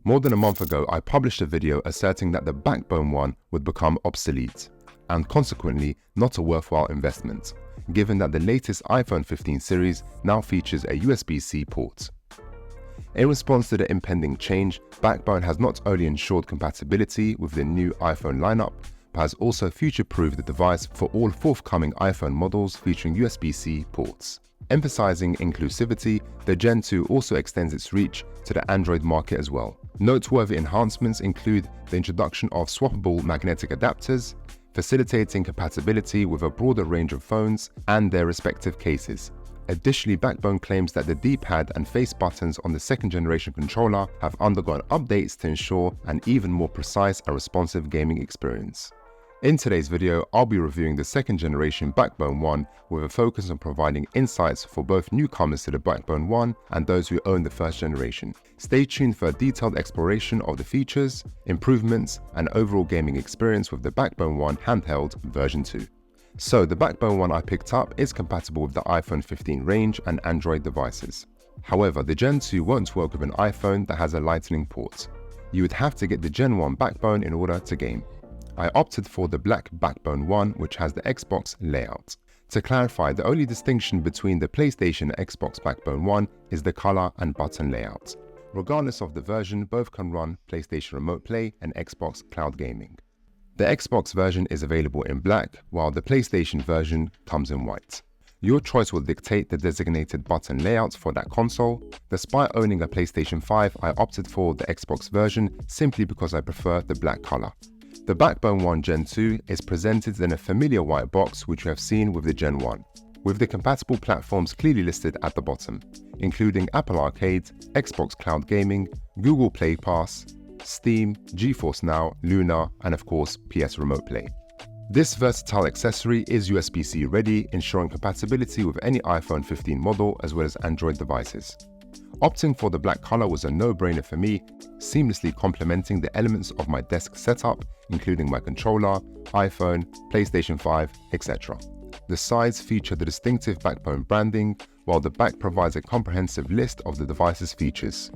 More than a month ago, I published a video asserting that the Backbone One would become obsolete, and consequently not a worthwhile investment, given that the latest iPhone 15 series now features a USB-C port. In response to the impending change, Backbone has not only ensured compatibility with the new iPhone lineup, but has also future-proofed the device for all forthcoming iPhone models featuring USB-C ports. Emphasizing inclusivity, the Gen 2 also extends its reach to the Android market as well. Noteworthy enhancements include the introduction of swappable magnetic adapters, facilitating compatibility with a broader range of phones and their respective cases. Additionally, Backbone claims that the D-pad and face buttons on the second-generation controller have undergone updates to ensure an even more precise and responsive gaming experience. In today's video, I'll be reviewing the second-generation Backbone One with a focus on providing insights for both newcomers to the Backbone One and those who own the first generation. Stay tuned for a detailed exploration of the features, improvements, and overall gaming experience with the Backbone One handheld version 2. So, the Backbone One I picked up is compatible with the iPhone 15 range and Android devices. However, the Gen 2 won't work with an iPhone that has a Lightning port. You would have to get the Gen 1 Backbone in order to game. I opted for the black Backbone One, which has the Xbox layout. To clarify, the only distinction between the PlayStation and Xbox Backbone One is the color and button layout. Regardless of the version, both can run PlayStation Remote Play and Xbox Cloud Gaming. The Xbox version is available in black, while the PlayStation version comes in white. Your choice will dictate the designated button layout for that console. Despite owning a PlayStation 5, I opted for the Xbox version simply because I prefer the black color. The Backbone One Gen 2 is presented in a familiar white box which we have seen with the Gen 1, with the compatible platforms clearly listed at the bottom, including Apple Arcade, Xbox Cloud Gaming, Google Play Pass, Steam, GeForce Now, Luna, and of course PS Remote Play. This versatile accessory is USB-C ready, ensuring compatibility with any iPhone 15 model as well as Android devices. Opting for the black color was a no-brainer for me, seamlessly complementing the elements of my desk setup, including my controller, iPhone, PlayStation 5, etc. The sides feature the distinctive Backbone branding, while the back provides a comprehensive list of the device's features.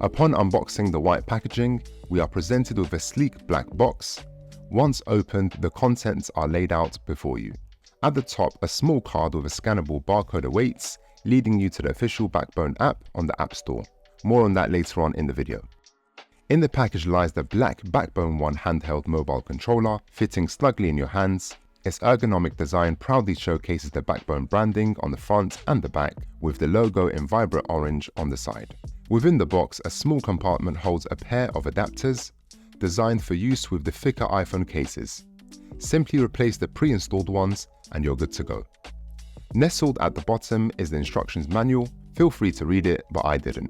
Upon unboxing the white packaging, we are presented with a sleek black box. Once opened, the contents are laid out before you. At the top, a small card with a scannable barcode awaits, leading you to the official Backbone app on the App Store. More on that later on in the video. In the package lies the black Backbone One handheld mobile controller, fitting snugly in your hands. Its ergonomic design proudly showcases the Backbone branding on the front and the back, with the logo in vibrant orange on the side. Within the box, a small compartment holds a pair of adapters designed for use with the thicker iPhone cases. Simply replace the pre-installed ones and you're good to go. Nestled at the bottom is the instructions manual. Feel free to read it, but I didn't.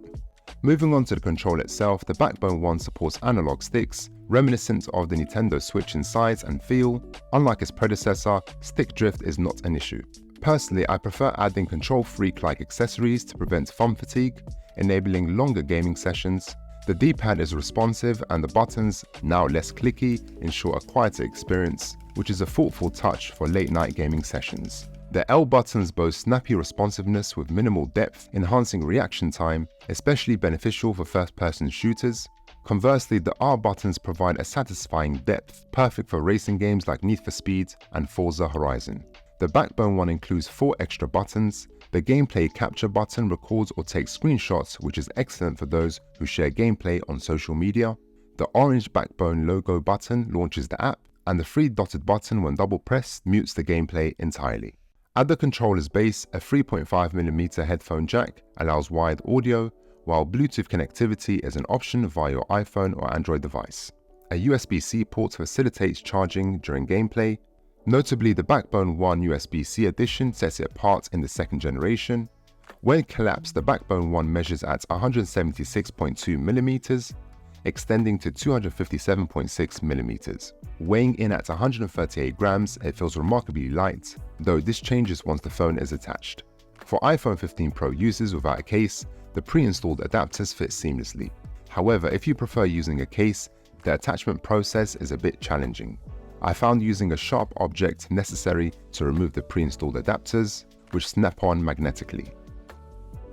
Moving on to the controller itself, the Backbone One supports analog sticks, reminiscent of the Nintendo Switch in size and feel. Unlike its predecessor, stick drift is not an issue. Personally, I prefer adding Control Freak-like accessories to prevent thumb fatigue, enabling longer gaming sessions. The D-pad is responsive and the buttons, now less clicky, ensure a quieter experience, which is a thoughtful touch for late-night gaming sessions. The L buttons boast snappy responsiveness with minimal depth, enhancing reaction time, especially beneficial for first-person shooters. Conversely, the R buttons provide a satisfying depth, perfect for racing games like Need for Speed and Forza Horizon. The Backbone One includes 4 extra buttons. The gameplay capture button records or takes screenshots, which is excellent for those who share gameplay on social media. The orange Backbone logo button launches the app, and the 3 dotted button, when double pressed, mutes the gameplay entirely. At the controller's base, a 3.5mm headphone jack allows wide audio, while Bluetooth connectivity is an option via your iPhone or Android device. A USB-C port facilitates charging during gameplay. Notably, the Backbone One USB-C edition sets it apart in the second generation. When collapsed, the Backbone One measures at 176.2mm, extending to 257.6mm. Weighing in at 138 grams, it feels remarkably light, though this changes once the phone is attached. For iPhone 15 Pro users without a case, the pre-installed adapters fit seamlessly. However, if you prefer using a case, the attachment process is a bit challenging. I found using a sharp object necessary to remove the pre-installed adapters, which snap on magnetically.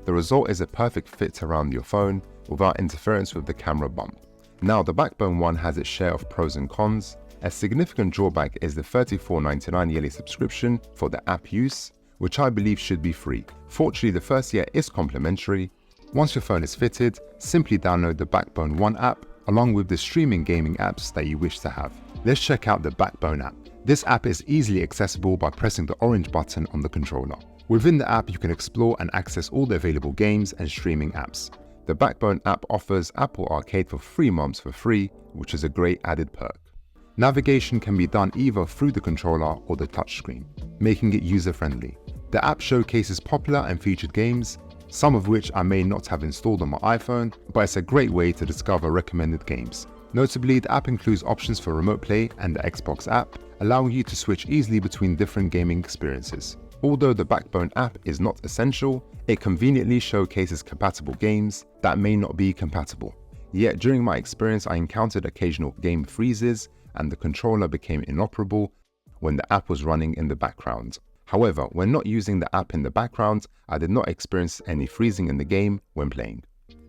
The result is a perfect fit around your phone without interference with the camera bump. Now, the Backbone One has its share of pros and cons. A significant drawback is the $34.99 yearly subscription for the app use, which I believe should be free. Fortunately, the first year is complimentary. Once your phone is fitted, simply download the Backbone One app along with the streaming gaming apps that you wish to have. Let's check out the Backbone app. This app is easily accessible by pressing the orange button on the controller. Within the app, you can explore and access all the available games and streaming apps. The Backbone app offers Apple Arcade for 3 months for free, which is a great added perk. Navigation can be done either through the controller or the touchscreen, making it user-friendly. The app showcases popular and featured games, some of which I may not have installed on my iPhone, but it's a great way to discover recommended games. Notably, the app includes options for Remote Play and the Xbox app, allowing you to switch easily between different gaming experiences. Although the Backbone app is not essential, it conveniently showcases compatible games that may not be compatible. Yet during my experience, I encountered occasional game freezes and the controller became inoperable when the app was running in the background. However, when not using the app in the background, I did not experience any freezing in the game when playing.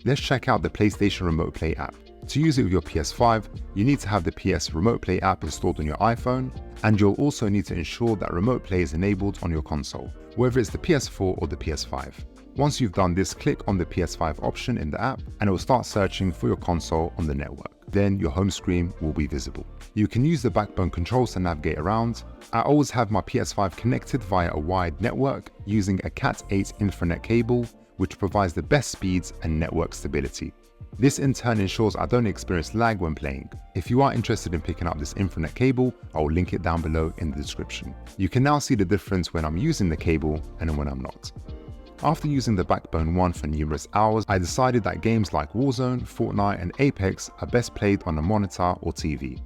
Let's check out the PlayStation Remote Play app. To use it with your PS5, you need to have the PS Remote Play app installed on your iPhone, and you'll also need to ensure that Remote Play is enabled on your console, whether it's the PS4 or the PS5. Once you've done this, click on the PS5 option in the app and it will start searching for your console on the network. Then your home screen will be visible. You can use the Backbone controls to navigate around. I always have my PS5 connected via a wired network using a Cat8 Infranet cable, which provides the best speeds and network stability. This in turn ensures I don't experience lag when playing. If you are interested in picking up this Infranet cable, I will link it down below in the description. You can now see the difference when I'm using the cable and when I'm not. After using the Backbone One for numerous hours, I decided that games like Warzone, Fortnite and Apex are best played on a monitor or TV.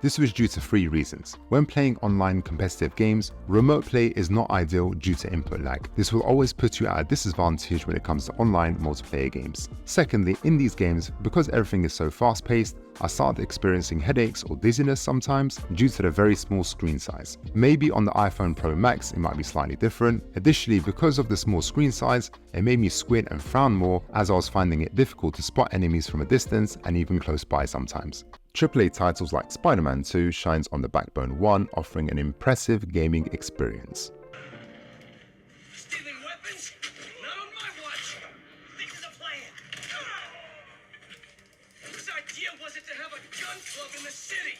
This was due to 3 reasons. When playing online competitive games, Remote Play is not ideal due to input lag. This will always put you at a disadvantage when it comes to online multiplayer games. Secondly, in these games, because everything is so fast-paced, I started experiencing headaches or dizziness sometimes due to the very small screen size. Maybe on the iPhone Pro Max it might be slightly different. Additionally, because of the small screen size, it made me squint and frown more as I was finding it difficult to spot enemies from a distance and even close by sometimes. AAA titles like Spider-Man 2 shines on the Backbone One, offering an impressive gaming experience. Stealing weapons? Not on my watch. Think of the plan. Whose idea was it to have a gun club in the city?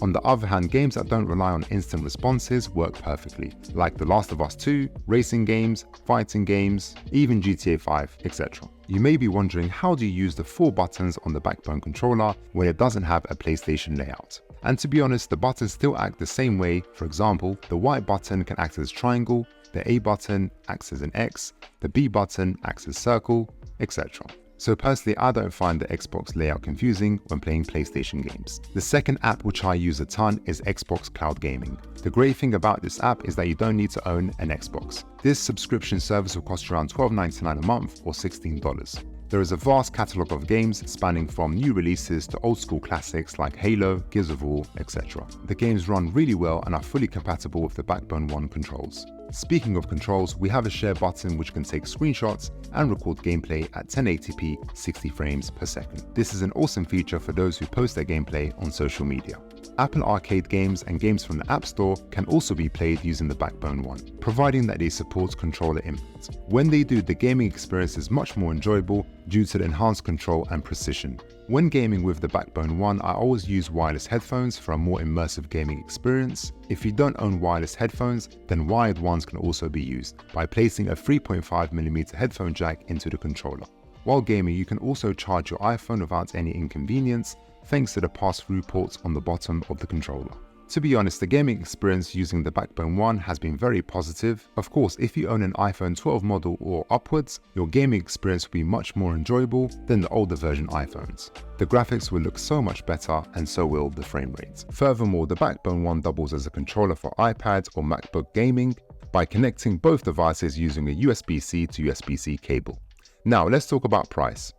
On the other hand, games that don't rely on instant responses work perfectly, like The Last of Us 2, racing games, fighting games, even GTA 5, etc. You may be wondering, how do you use the 4 buttons on the Backbone controller when it doesn't have a PlayStation layout? And to be honest, the buttons still act the same way. For example, the Y button can act as triangle, the A button acts as an X, the B button acts as circle, etc. So personally, I don't find the Xbox layout confusing when playing PlayStation games. The second app which I use a ton is Xbox Cloud Gaming. The great thing about this app is that you don't need to own an Xbox. This subscription service will cost around $12.99 a month or $16. There is a vast catalogue of games spanning from new releases to old school classics like Halo, Gears of War, etc. The games run really well and are fully compatible with the Backbone One controls. Speaking of controls, we have a share button which can take screenshots and record gameplay at 1080p 60 frames per second. This is an awesome feature for those who post their gameplay on social media. Apple Arcade games and games from the App Store can also be played using the Backbone One, providing that they support controller input. When they do, the gaming experience is much more enjoyable due to the enhanced control and precision. When gaming with the Backbone One, I always use wireless headphones for a more immersive gaming experience. If you don't own wireless headphones, then wired ones can also be used by placing a 3.5mm headphone jack into the controller. While gaming, you can also charge your iPhone without any inconvenience, thanks to the pass-through ports on the bottom of the controller. To be honest, the gaming experience using the Backbone One has been very positive. Of course, if you own an iPhone 12 model or upwards, your gaming experience will be much more enjoyable than the older version iPhones. The graphics will look so much better, and so will the frame rate. Furthermore, the Backbone One doubles as a controller for iPad or MacBook gaming by connecting both devices using a USB-C to USB-C cable. Now let's talk about price.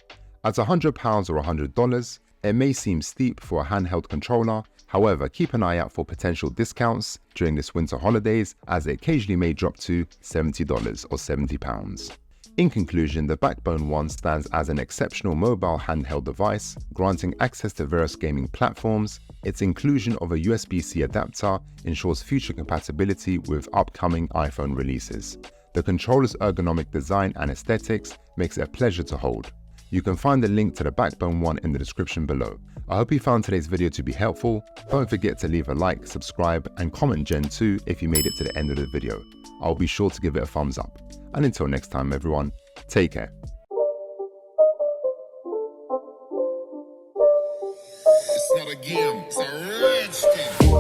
At £100 or $100, it may seem steep for a handheld controller. However, keep an eye out for potential discounts during this winter holidays, as it occasionally may drop to $70 or £70. In conclusion, the Backbone One stands as an exceptional mobile handheld device, granting access to various gaming platforms. Its inclusion of a USB-C adapter ensures future compatibility with upcoming iPhone releases. The controller's ergonomic design and aesthetics makes it a pleasure to hold. You can find the link to the Backbone One in the description below. I hope you found today's video to be helpful. Don't forget to leave a like, subscribe, and comment Gen 2 if you made it to the end of the video. I'll be sure to give it a thumbs up. And until next time everyone, take care. It's not a game, it's a rich thing.